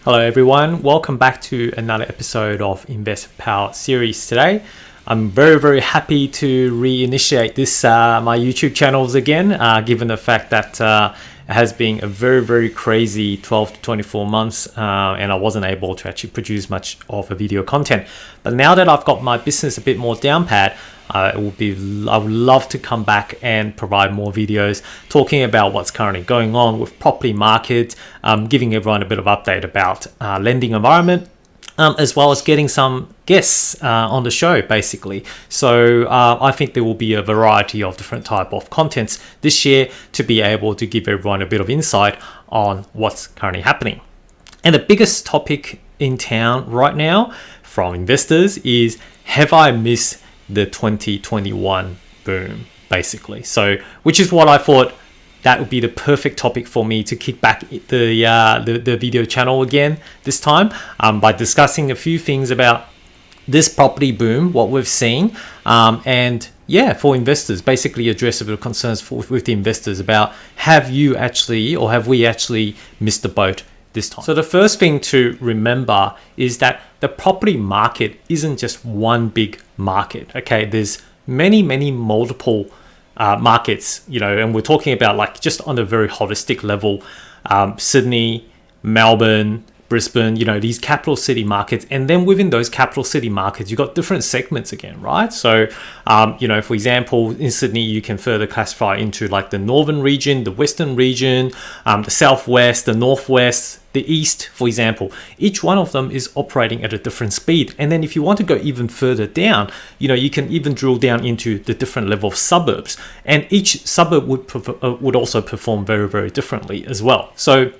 Hello everyone, welcome back to another episode of Invest Power series today. I'm very happy to reinitiate this my YouTube channels again, given the fact that it has been a very crazy 12 to 24 months and I wasn't able to actually produce much of a video content. But now that I've got my business a bit more down pat, I would love to come back and provide more videos talking about what's currently going on with property markets, giving everyone a bit of update about lending environment, as well as getting some guests on the show basically. So I think there will be a variety of different type of contents this year to be able to give everyone a bit of insight on what's currently happening. And the biggest topic in town right now from investors is, have I missed the 2021 boom basically? So which is what I thought that would be the perfect topic for me to kick back the video channel again this time, by discussing a few things about this property boom, what we've seen, and for investors, basically address a bit of concerns with the investors about have we actually missed the boat this time. So the first thing to remember is that the property market isn't just one big market. Okay, there's many multiple markets, and we're talking about like just on a very holistic level, Sydney, Melbourne, Brisbane, these capital city markets. And then within those capital city markets, you've got different segments again, right? So, for example, in Sydney, you can further classify into like the northern region, the western region, the southwest, the northwest, the east, for example. Each one of them is operating at a different speed. And then if you want to go even further down, you can even drill down into the different level of suburbs. And each suburb would also perform very differently as well. So,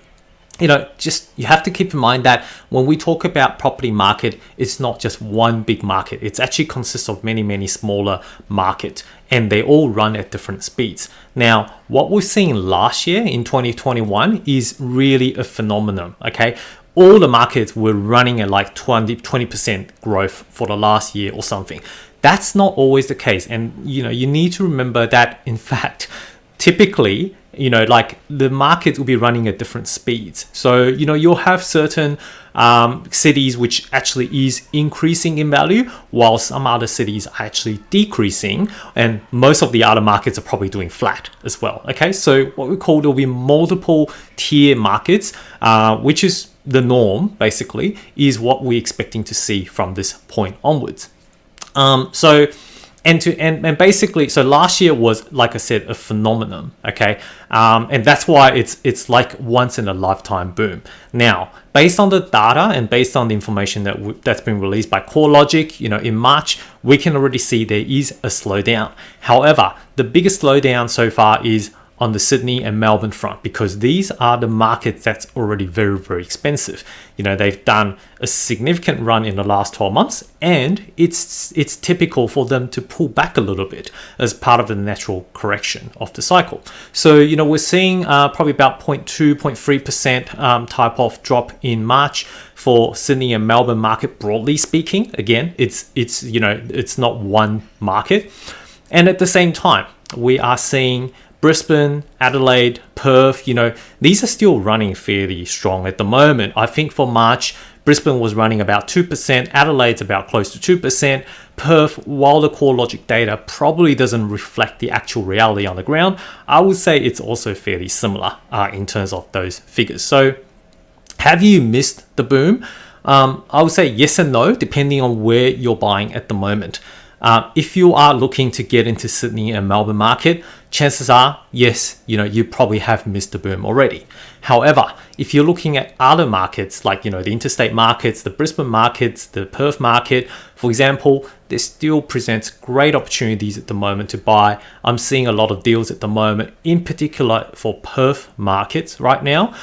you have to keep in mind that when we talk about property market, it's not just one big market. It actually consists of many smaller markets, and they all run at different speeds. Now, what we've seen last year in 2021 is really a phenomenon, okay? All the markets were running at like 20% growth for the last year or something. That's not always the case. And, you need to remember that, in fact, typically, like the market will be running at different speeds. So, you'll have certain cities which actually is increasing in value, while some other cities are actually decreasing, and most of the other markets are probably doing flat as well. Okay, so what we call, there'll be multiple tier markets, which is the norm basically, is what we're expecting to see from this point onwards. And basically, so last year was, like I said, a phenomenon, okay? And that's why it's like once in a lifetime boom. Now, based on the data and based on the information that's been released by CoreLogic, in March, we can already see there is a slowdown. However, the biggest slowdown so far is on the Sydney and Melbourne front, because these are the markets that's already very expensive. They've done a significant run in the last 12 months, and it's typical for them to pull back a little bit as part of the natural correction of the cycle. So, we're seeing probably about 0.3% type of drop in March for Sydney and Melbourne market, broadly speaking. Again, it's not one market. And at the same time, we are seeing Brisbane, Adelaide, Perth, these are still running fairly strong at the moment. I think for March, Brisbane was running about 2%, Adelaide's about close to 2%, Perth, while the CoreLogic data probably doesn't reflect the actual reality on the ground, I would say it's also fairly similar in terms of those figures. So have you missed the boom? I would say yes and no, depending on where you're buying at the moment. If you are looking to get into Sydney and Melbourne market, chances are, yes, you probably have missed the boom already. However, if you're looking at other markets like, the interstate markets, the Brisbane markets, the Perth market, for example, there still presents great opportunities at the moment to buy. I'm seeing a lot of deals at the moment, in particular for Perth markets right now.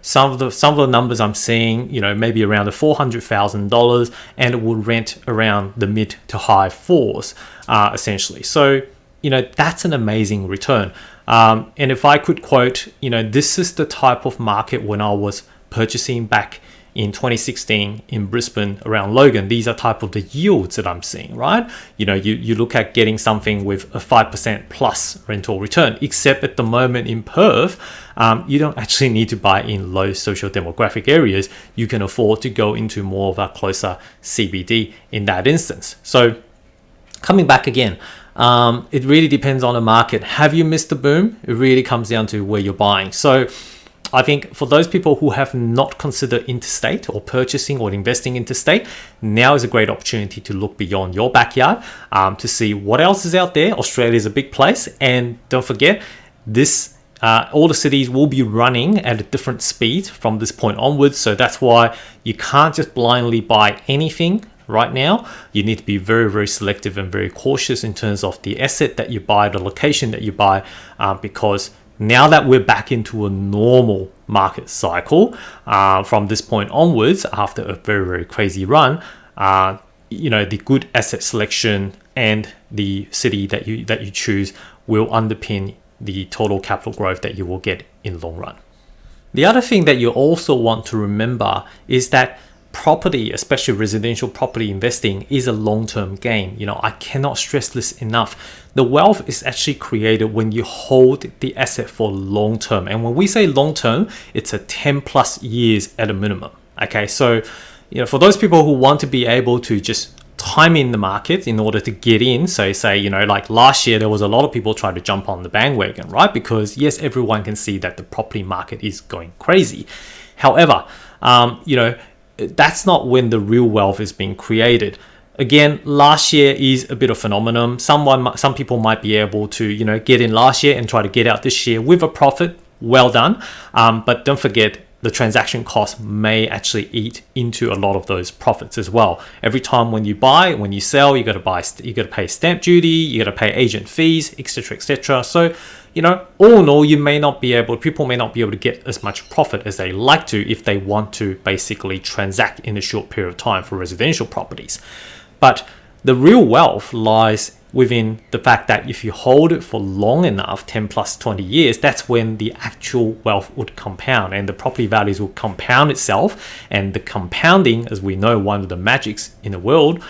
Some of the numbers I'm seeing, maybe around the $400,000, and it will rent around the mid to high fours, essentially. So, that's an amazing return. And if I could quote, this is the type of market when I was purchasing back in 2016 in Brisbane around Logan. These are type of the yields that I'm seeing, right? You look at getting something with a 5% plus rental return, except at the moment in Perth, you don't actually need to buy in low social demographic areas. You can afford to go into more of a closer CBD in that instance. So coming back again, it really depends on the market. Have you missed the boom? It really comes down to where you're buying. So I think for those people who have not considered interstate or purchasing or investing interstate, now is a great opportunity to look beyond your backyard to see what else is out there. Australia is a big place, and don't forget this. All the cities will be running at a different speed from this point onwards. So that's why you can't just blindly buy anything right now. You need to be very, very selective and very cautious in terms of the asset that you buy, the location that you buy, because now that we're back into a normal market cycle from this point onwards, after a very, very crazy run, the good asset selection and the city that you choose will underpin the total capital growth that you will get in the long run. The other thing that you also want to remember is that property, especially residential property investing, is a long-term game. I cannot stress this enough. The wealth is actually created when you hold the asset for long-term. And when we say long-term, it's a 10 plus years at a minimum. Okay, so for those people who want to be able to just time in the market in order to get in, so say, like last year, there was a lot of people trying to jump on the bandwagon, right? Because yes, everyone can see that the property market is going crazy. However, that's not when the real wealth is being created. Again, last year is a bit of a phenomenon. Some people might be able to, get in last year and try to get out this year with a profit. Well done. But don't forget, the transaction cost may actually eat into a lot of those profits as well. Every time when you sell, you got to pay stamp duty, you got to pay agent fees, etc., etc. So, all in all, people may not be able to get as much profit as they like to if they want to basically transact in a short period of time for residential properties. But the real wealth lies within the fact that if you hold it for long enough, 10 plus 20 years, that's when the actual wealth would compound and the property values will compound itself. And the compounding, as we know, one of the magics in the world,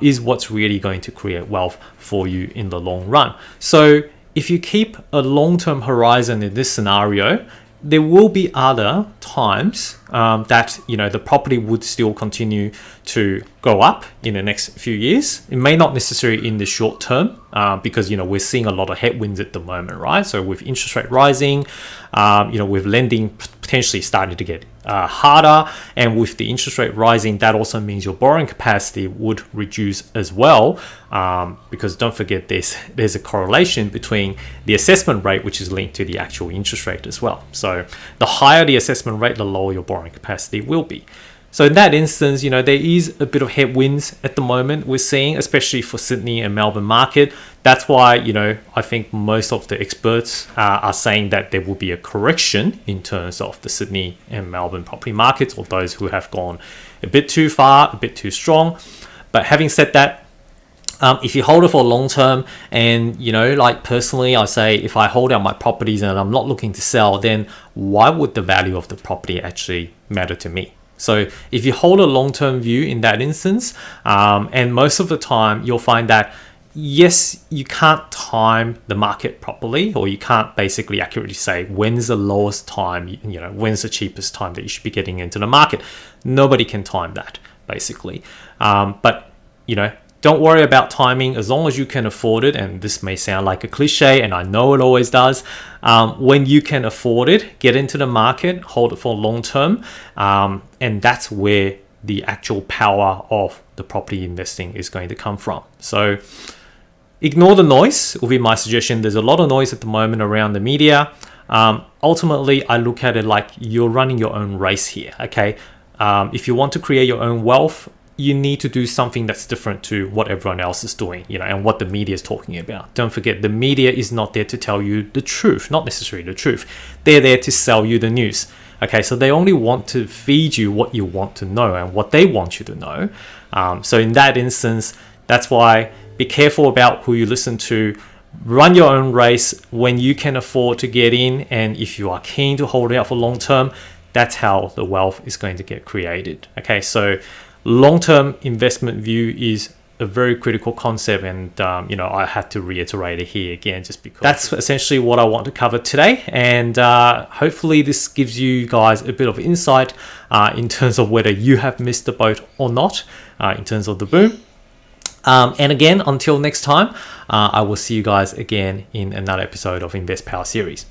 is what's really going to create wealth for you in the long run. So if you keep a long-term horizon in this scenario, there will be other times that the property would still continue to go up in the next few years. It may not necessarily in the short term because we're seeing a lot of headwinds at the moment, right? So with interest rate rising, with lending potentially starting to get harder, and with the interest rate rising, that also means your borrowing capacity would reduce as well, because don't forget there's a correlation between the assessment rate, which is linked to the actual interest rate as well. So the higher the assessment rate, the lower your borrowing capacity will be. So in that instance, there is a bit of headwinds at the moment we're seeing, especially for Sydney and Melbourne market. That's why, I think most of the experts are saying that there will be a correction in terms of the Sydney and Melbourne property markets, or those who have gone a bit too far, a bit too strong. But having said that, if you hold it for long term, and like personally, I say if I hold out my properties and I'm not looking to sell, then why would the value of the property actually matter to me? So if you hold a long-term view in that instance, and most of the time you'll find that yes, you can't time the market properly, or you can't basically accurately say when's the lowest time, when's the cheapest time that you should be getting into the market. Nobody can time that basically. But don't worry about timing as long as you can afford it. And this may sound like a cliche, and I know it always does. When you can afford it, get into the market, hold it for long term. And that's where the actual power of the property investing is going to come from. So ignore the noise will be my suggestion. There's a lot of noise at the moment around the media. Ultimately, I look at it like you're running your own race here. Okay. If you want to create your own wealth, you need to do something that's different to what everyone else is doing, and what the media is talking about. Don't forget, the media is not there to tell you the truth, not necessarily the truth. They're there to sell you the news. Okay, so they only want to feed you what you want to know and what they want you to know. So in that instance, that's why be careful about who you listen to. Run your own race when you can afford to get in, and if you are keen to hold it out for long term, that's how the wealth is going to get created. Okay, so long-term investment view is a very critical concept, and I had to reiterate it here again just because that's essentially what I want to cover today. And hopefully this gives you guys a bit of insight in terms of whether you have missed the boat or not in terms of the boom. And again, until next time, I will see you guys again in another episode of Invest Power series.